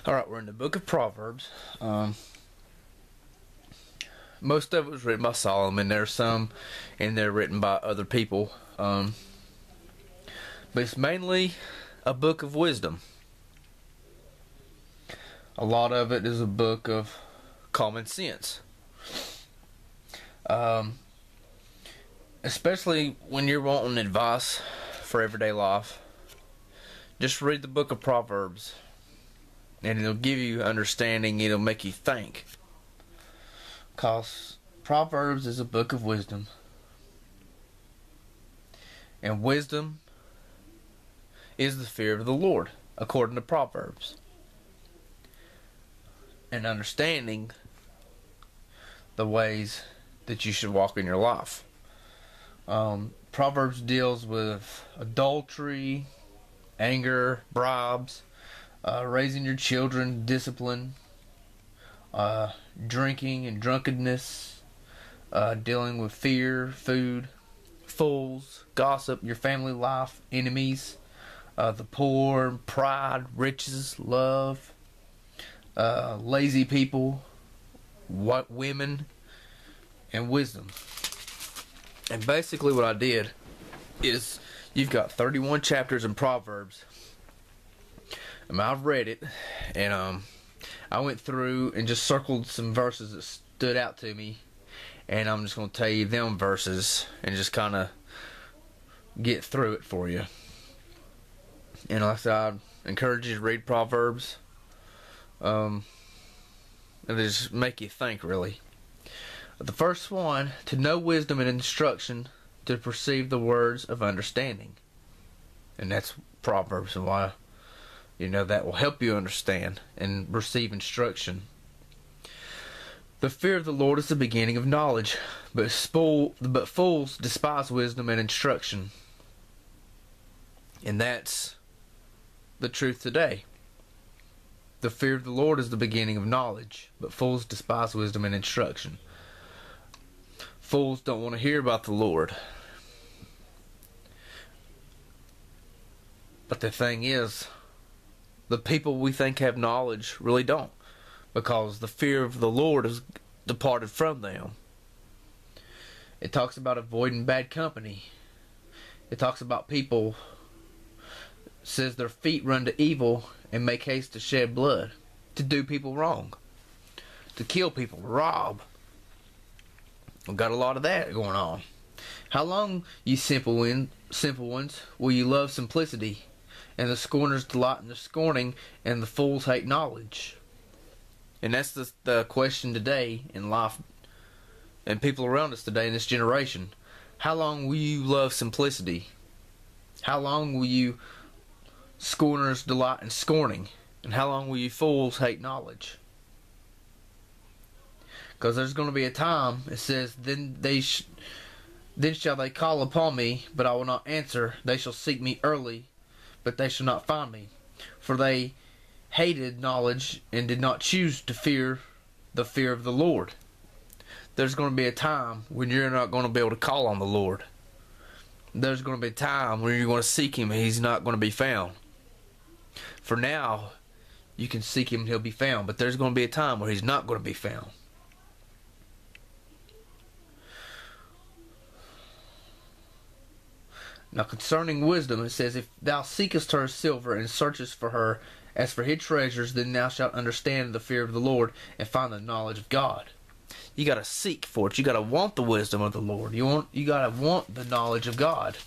Alright, we're in the book of Proverbs. Most of it was written by Solomon. There's some in there written by other people. But it's mainly a book of wisdom. A lot of it is a book of common sense. Especially when you're wanting advice for everyday life. Just read the book of Proverbs. And it'll give you understanding. It'll make you think. Because Proverbs is a book of wisdom. And wisdom is the fear of the Lord, according to Proverbs. And understanding the ways that you should walk in your life. Proverbs deals with adultery, anger, bribes, raising your children, discipline, drinking and drunkenness, dealing with fear, food, fools, gossip, your family life, enemies, the poor, pride, riches, love, lazy people, white women, and wisdom. And basically what I did is, you've got 31 chapters in Proverbs. And I've read it, and I went through and just circled some verses that stood out to me, and I'm just going to tell you them verses and just kind of get through it for you. And like I said, I encourage you to read Proverbs. And they just make you think, really. The first one, to know wisdom and instruction, to perceive the words of understanding. And that's Proverbs, and why, that will help you understand and receive instruction. The fear of the Lord is the beginning of knowledge, but fools despise wisdom and instruction. And that's the truth today. The fear of the Lord is the beginning of knowledge, but fools despise wisdom and instruction. Fools don't want to hear about the Lord. But the thing is, the people we think have knowledge really don't, because the fear of the Lord has departed from them. It talks about avoiding bad company. It talks about people, says their feet run to evil and make haste to shed blood, to do people wrong, to kill people, to rob. We've got a lot of that going on. How long, ye simple ones, will you love simplicity? And the scorners delight in the scorning, and the fools hate knowledge. And that's the question today in life, and people around us today in this generation. How long will you love simplicity? How long will you scorners delight in scorning? And how long will you fools hate knowledge? Because there's going to be a time, it says, then shall they call upon me, but I will not answer. They shall seek me early, but they shall not find me. For they hated knowledge and did not choose to fear the fear of the Lord. There's going to be a time when you're not going to be able to call on the Lord. There's going to be a time when you're going to seek Him and He's not going to be found. For now, you can seek Him and He'll be found, but there's going to be a time where He's not going to be found. Now concerning wisdom, it says, if thou seekest her silver and searchest for her as for hid treasures, then thou shalt understand the fear of the Lord and find the knowledge of God. You got to seek for it. You got to want the wisdom of the Lord. You got to want the knowledge of God.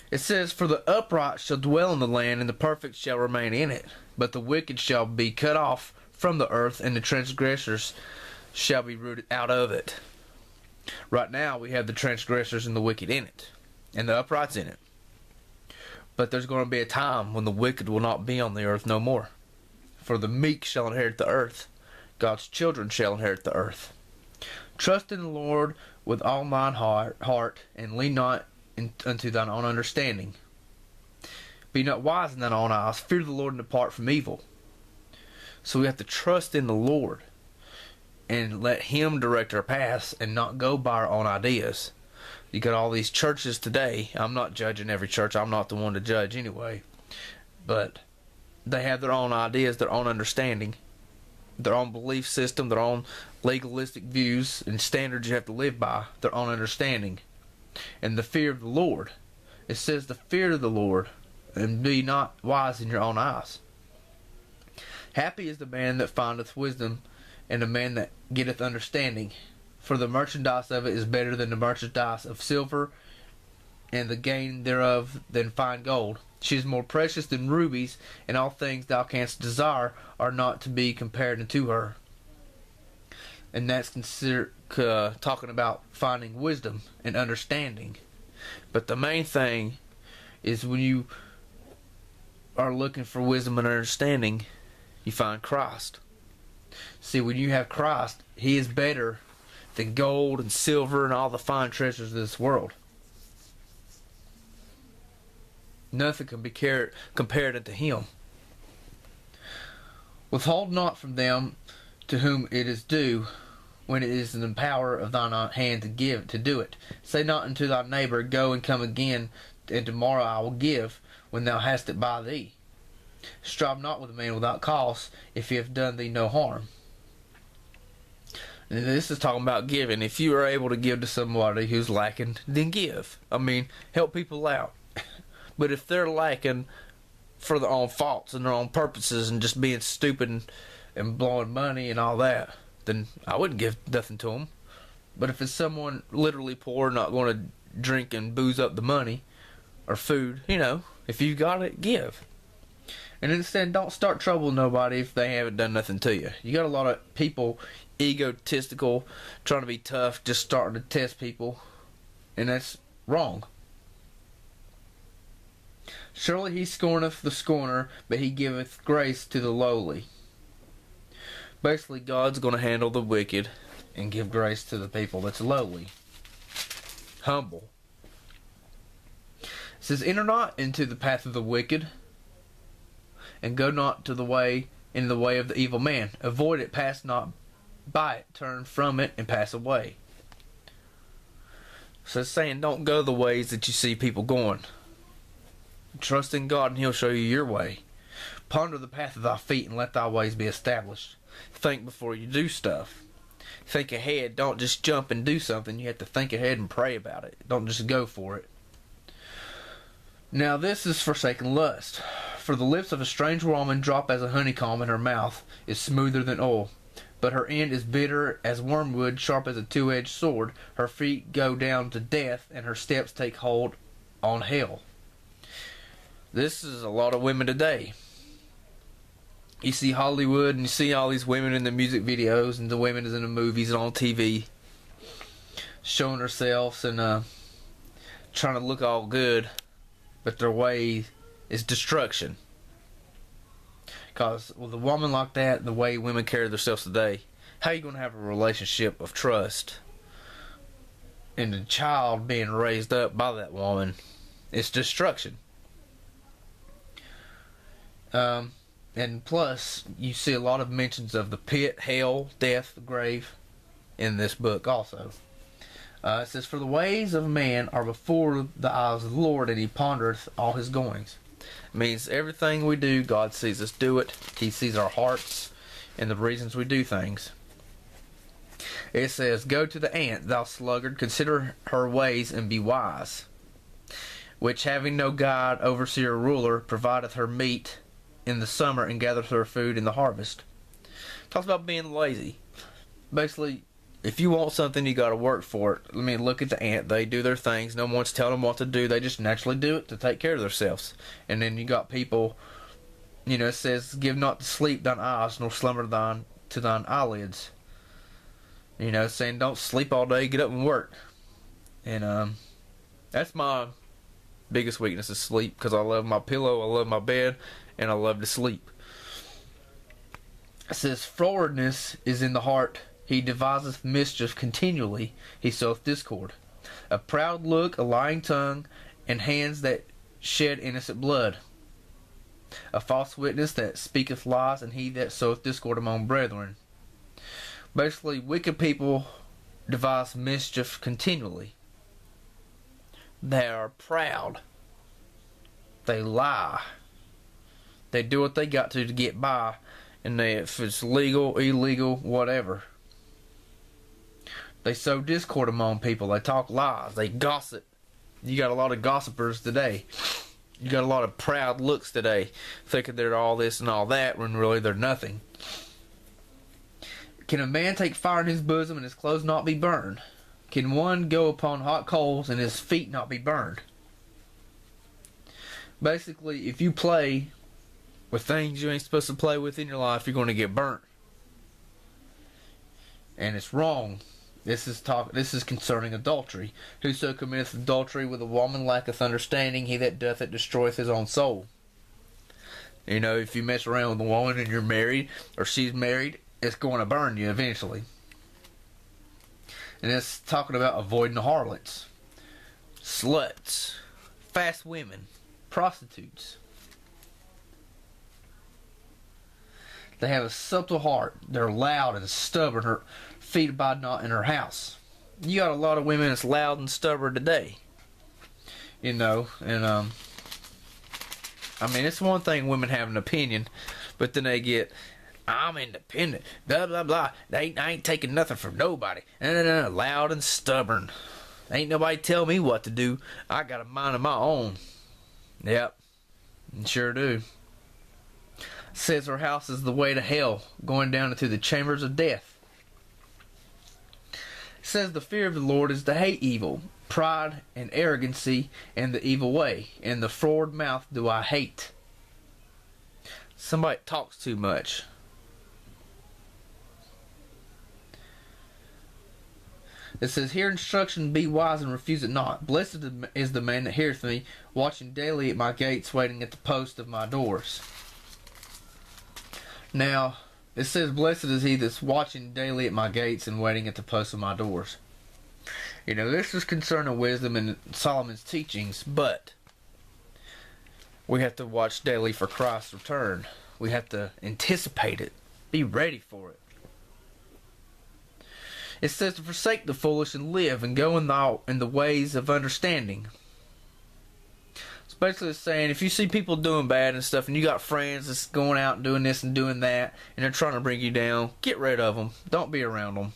It says, for the upright shall dwell in the land, and the perfect shall remain in it. But the wicked shall be cut off from the earth, and the transgressors shall be rooted out of it. Right now, we have the transgressors and the wicked in it, and the uprights in it. But there's going to be a time when the wicked will not be on the earth no more. For the meek shall inherit the earth. God's children shall inherit the earth. Trust in the Lord with all thine heart, and lean not unto thine own understanding. Be not wise in thine own eyes. Fear the Lord and depart from evil. So we have to trust in the Lord and let Him direct our paths and not go by our own ideas. You got all these churches today. I'm not judging every church. I'm not the one to judge anyway. But they have their own ideas, their own understanding, their own belief system, their own legalistic views and standards you have to live by, their own understanding. And the fear of the Lord. It says the fear of the Lord, and be not wise in your own eyes. Happy is the man that findeth wisdom, and the man that getteth understanding. For the merchandise of it is better than the merchandise of silver, and the gain thereof than fine gold. She is more precious than rubies, and all things thou canst desire are not to be compared unto her. And that's talking about finding wisdom and understanding. But the main thing is when you are looking for wisdom and understanding, you find Christ. See, when you have Christ, He is better than gold and silver and all the fine treasures of this world. Nothing can be compared unto Him. Withhold not from them to whom it is due, when it is in the power of thine hand to do it. Say not unto thy neighbor, Go and come again, and tomorrow I will give, when thou hast it by thee. Strive not with a man without cause, if he have done thee no harm. And this is talking about giving. If you are able to give to somebody who's lacking, then give. I mean, help people out. But if they're lacking for their own faults and their own purposes and just being stupid and blowing money and all that, then I wouldn't give nothing to them. But if it's someone literally poor, not going to drink and booze up the money or food, if you got it, give. And instead, don't start trouble with nobody if they haven't done nothing to you. You got a lot of people egotistical, trying to be tough, just starting to test people, and that's wrong. Surely he scorneth the scorner, but he giveth grace to the lowly. Basically, God's going to handle the wicked and give grace to the people that's lowly, humble. It says, Enter not into the path of the wicked, and go not to the way in the way of the evil man. Avoid it, pass not by it, turn from it, and pass away. So it's saying, don't go the ways that you see people going. Trust in God, and He'll show you your way. Ponder the path of thy feet, and let thy ways be established. Think before you do stuff. Think ahead. Don't just jump and do something. You have to think ahead and pray about it. Don't just go for it. Now this is forsaken lust. For the lips of a strange woman drop as a honeycomb, and her mouth is smoother than oil. But her end is bitter as wormwood, sharp as a two-edged sword. Her feet go down to death, and her steps take hold on hell. This is a lot of women today. You see Hollywood, and you see all these women in the music videos, and the women is in the movies and on TV, showing themselves and trying to look all good, but their way is destruction. Because with a woman like that, the way women carry themselves today, how are you going to have a relationship of trust? And a child being raised up by that woman, it's destruction. And plus, you see a lot of mentions of the pit, hell, death, the grave in this book also. It says, For the ways of man are before the eyes of the Lord, and He pondereth all His goings. It means everything we do, God sees us do it. He sees our hearts and the reasons we do things. It says, Go to the ant, thou sluggard, consider her ways, and be wise. Which having no guide, overseer, or ruler, provideth her meat in the summer, and gathereth her food in the harvest. Talks about being lazy. Basically, if you want something, you got to work for it. I mean, look at the ant. They do their things. No one's telling them what to do. They just naturally do it to take care of themselves. And then you got people, it says, Give not to sleep thine eyes, nor slumber to thine eyelids. Saying don't sleep all day, get up and work. And that's my biggest weakness is sleep, because I love my pillow, I love my bed, and I love to sleep. It says, Frowardness is in the heart. He deviseth mischief continually. He soweth discord. A proud look, a lying tongue, and hands that shed innocent blood. A false witness that speaketh lies, and he that soweth discord among brethren. Basically, wicked people devise mischief continually. They are proud. They lie. They do what they got to get by, and if it's legal, illegal, whatever. They sow discord among people. They talk lies. They gossip. You got a lot of gossipers today. You got a lot of proud looks today, thinking they're all this and all that, when really they're nothing. Can a man take fire in his bosom and his clothes not be burned? Can one go upon hot coals and his feet not be burned? Basically, if you play with things you ain't supposed to play with in your life, you're going to get burnt. And it's wrong. This is concerning adultery. Whoso committeth adultery with a woman lacketh understanding. He that doth it destroyeth his own soul. You know, if you mess around with a woman and you're married, or she's married, it's going to burn you eventually. And it's talking about avoiding the harlots, sluts, fast women, prostitutes. They have a subtle heart. They're loud and stubborn. Her feet abide not in her house. You got a lot of women that's loud and stubborn today. You know, and I mean, it's one thing women have an opinion, but then they get, I'm independent, blah blah blah. I ain't taking nothing from nobody. Loud and stubborn. Ain't nobody tell me what to do. I got a mind of my own. Yep, sure do. Says her house is the way to hell, going down into the chambers of death. Says the fear of the Lord is to hate evil, pride and arrogancy, and the evil way, and the froward mouth do I hate. Somebody talks too much. It says, hear instruction, be wise, and refuse it not. Blessed is the man that heareth me, watching daily at my gates, waiting at the post of my doors. Now, it says, blessed is he that's watching daily at my gates and waiting at the post of my doors. You know, this is concerning wisdom and Solomon's teachings, but we have to watch daily for Christ's return. We have to anticipate it. Be ready for it. It says to forsake the foolish and live and go in the ways of understanding. It's basically saying, if you see people doing bad and stuff, and you got friends that's going out and doing this and doing that, and they're trying to bring you down, get rid of them. Don't be around them.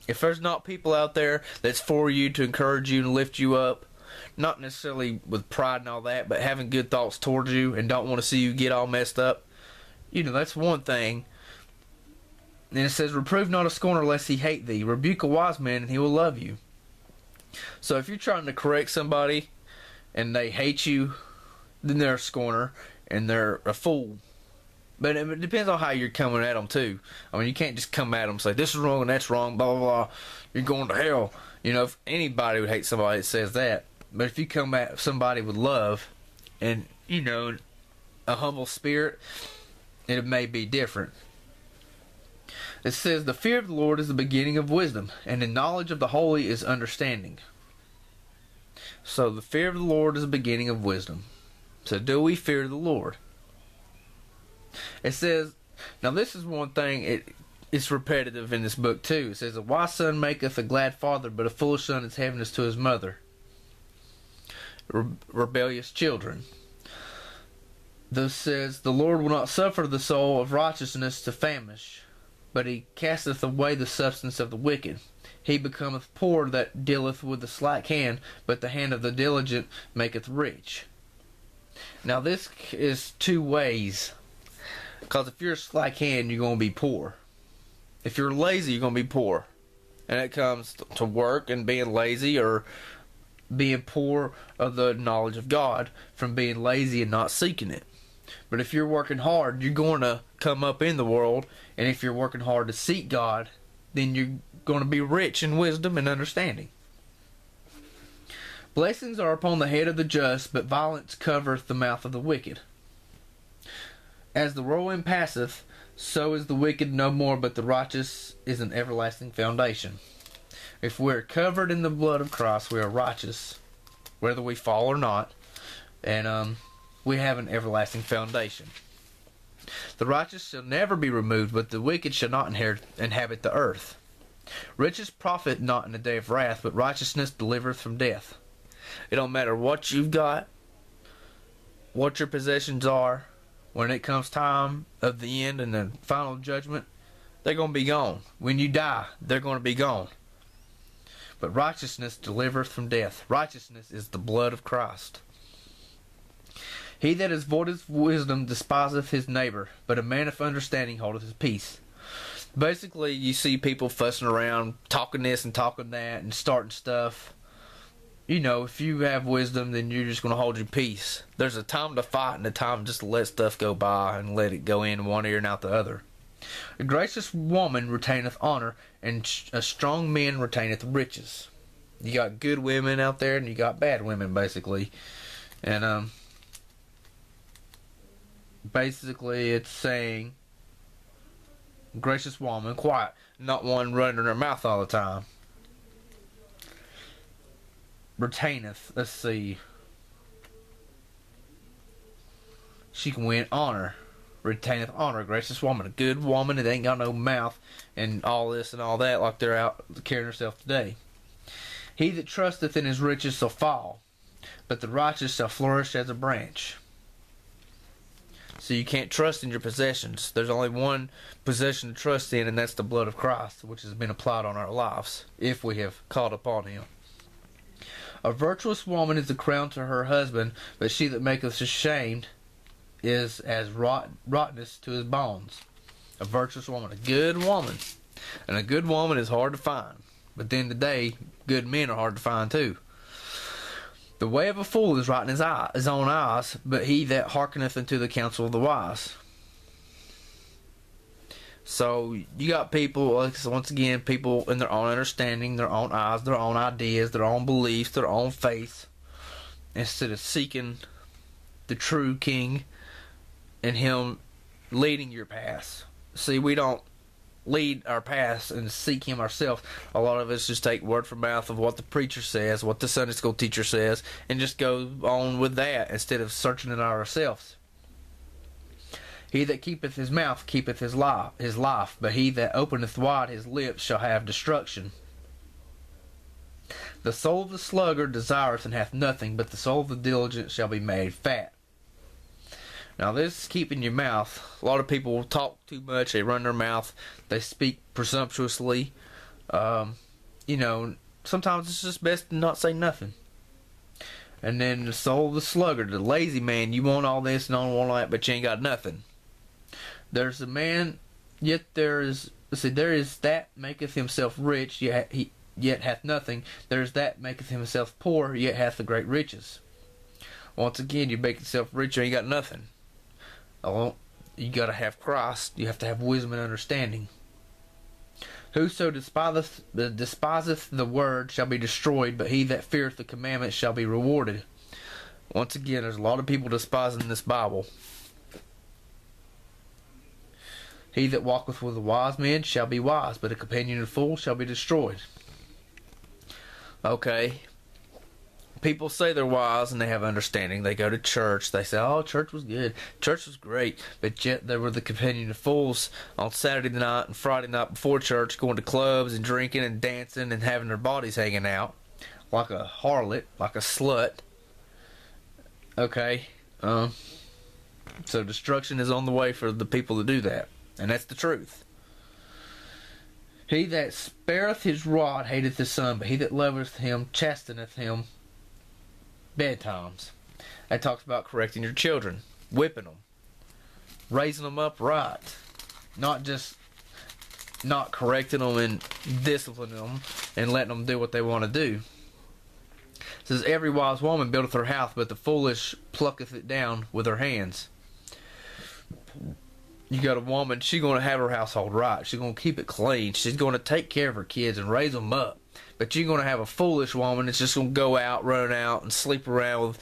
If there's not people out there that's for you, to encourage you and lift you up, not necessarily with pride and all that, but having good thoughts towards you and don't want to see you get all messed up, you know, that's one thing. And it says, reprove not a scorner lest he hate thee. Rebuke a wise man and he will love you. So if you're trying to correct somebody and they hate you, then they're a scorner and they're a fool. But it depends on how you're coming at them too. I mean, you can't just come at them and say, this is wrong and that's wrong, blah, blah, blah. You're going to hell. You know, if anybody would hate somebody that says that. But if you come at somebody with love and, you know, a humble spirit, it may be different. It says, the fear of the Lord is the beginning of wisdom, and the knowledge of the holy is understanding. So the fear of the Lord is the beginning of wisdom. So do we fear the Lord? It says, now this is one thing, it's repetitive in this book too. It says, a wise son maketh a glad father, but a foolish son is heaviness to his mother. Rebellious children. Thus says, the Lord will not suffer the soul of righteousness to famish, but he casteth away the substance of the wicked. He becometh poor that dealeth with the slack hand, but the hand of the diligent maketh rich. Now this is two ways. Because if you're a slack hand, you're going to be poor. If you're lazy, you're going to be poor. And it comes to work and being lazy, or being poor of the knowledge of God from being lazy and not seeking it. But if you're working hard, you're going to come up in the world. And if you're working hard to seek God, then you're going to be rich in wisdom and understanding. Blessings are upon the head of the just, but violence covereth the mouth of the wicked. As the whirlwind passeth, so is the wicked no more, but the righteous is an everlasting foundation. If we're covered in the blood of Christ, we are righteous, whether we fall or not, and we have an everlasting foundation. The righteous shall never be removed, but the wicked shall not inhabit the earth. Riches profit not in the day of wrath, but righteousness delivereth from death. It don't matter what you've got, what your possessions are, when it comes time of the end and the final judgment, they're going to be gone. When you die, they're going to be gone. But righteousness delivereth from death. Righteousness is the blood of Christ. He that is void of wisdom despiseth his neighbor, but a man of understanding holdeth his peace. Basically, you see people fussing around, talking this and talking that, and starting stuff. You know, if you have wisdom, then you're just going to hold your peace. There's a time to fight and a time just to let stuff go by and let it go in one ear and out the other. A gracious woman retaineth honor, and a strong man retaineth riches. You got good women out there, and you got bad women, basically. And, basically, it's saying, gracious woman, quiet, not one running her mouth all the time. Retaineth, let's see. She can win honor. Retaineth honor, gracious woman. A good woman that ain't got no mouth and all this and all that like they're out carrying herself today. He that trusteth in his riches shall fall, but the righteous shall flourish as a branch. So you can't trust in your possessions. There's only one possession to trust in, and that's the blood of Christ, which has been applied on our lives, if we have called upon him. A virtuous woman is the crown to her husband, but she that maketh ashamed is as rottenness to his bones. A virtuous woman, a good woman. And a good woman is hard to find. But then today, good men are hard to find too. The way of a fool is right in his own eyes, but he that hearkeneth unto the counsel of the wise. So you got people, once again, people in their own understanding, their own eyes, their own ideas, their own beliefs, their own faith, instead of seeking the true King and him leading your paths. See, we don't lead our paths and seek him ourselves. A lot of us just take word from mouth of what the preacher says, what the Sunday school teacher says, and just go on with that instead of searching it ourselves. He that keepeth his mouth keepeth his life, but he that openeth wide his lips shall have destruction. The soul of the sluggard desireth and hath nothing, but the soul of the diligent shall be made fat. Now this is keeping your mouth. A lot of people talk too much. They run their mouth. They speak presumptuously. You know, sometimes it's just best to not say nothing. And then the soul of the sluggard, the lazy man, you want all this and don't want all that, but you ain't got nothing. There's a man, yet there is that maketh himself rich, yet hath nothing. There is that maketh himself poor, yet hath the great riches. Once again, you make yourself rich, you ain't got nothing. You got to have Christ. You have to have wisdom and understanding. Whoso despiseth the word shall be destroyed, but he that feareth the commandment shall be rewarded. Once again, there's a lot of people despising this Bible. He that walketh with a wise man shall be wise, but a companion of fools shall be destroyed. Okay. People say they're wise and they have understanding. They go to church. They say, oh, church was good. Church was great. But yet they were the companion of fools on Saturday night and Friday night before church, going to clubs and drinking and dancing and having their bodies hanging out like a harlot, like a slut. Okay. So destruction is on the way for the people to do that. And that's the truth. He that spareth his rod hateth his son, but he that loveth him chasteneth him betimes. That talks about correcting your children, whipping them, raising them up right, not just not correcting them and disciplining them and letting them do what they want to do. It says, every wise woman buildeth her house, but the foolish plucketh it down with her hands. You got a woman, she's going to have her household right. She's going to keep it clean. She's going to take care of her kids and raise them up. But you're going to have a foolish woman that's just going to go out, run out, and sleep around with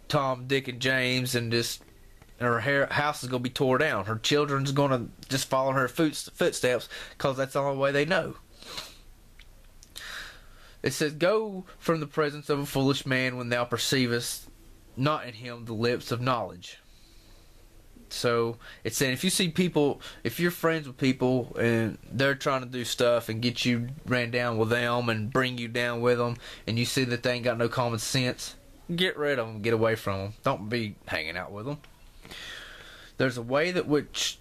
Tom, Dick, and James, and just her house is going to be tore down. Her children's going to just follow her footsteps because that's the only way they know. It says, go from the presence of a foolish man when thou perceivest not in him the lips of knowledge. So it's saying if you see people, if you're friends with people and they're trying to do stuff and get you ran down with them and bring you down with them, and you see that they ain't got no common sense, get rid of them, get away from them. Don't be hanging out with them. There's a way that which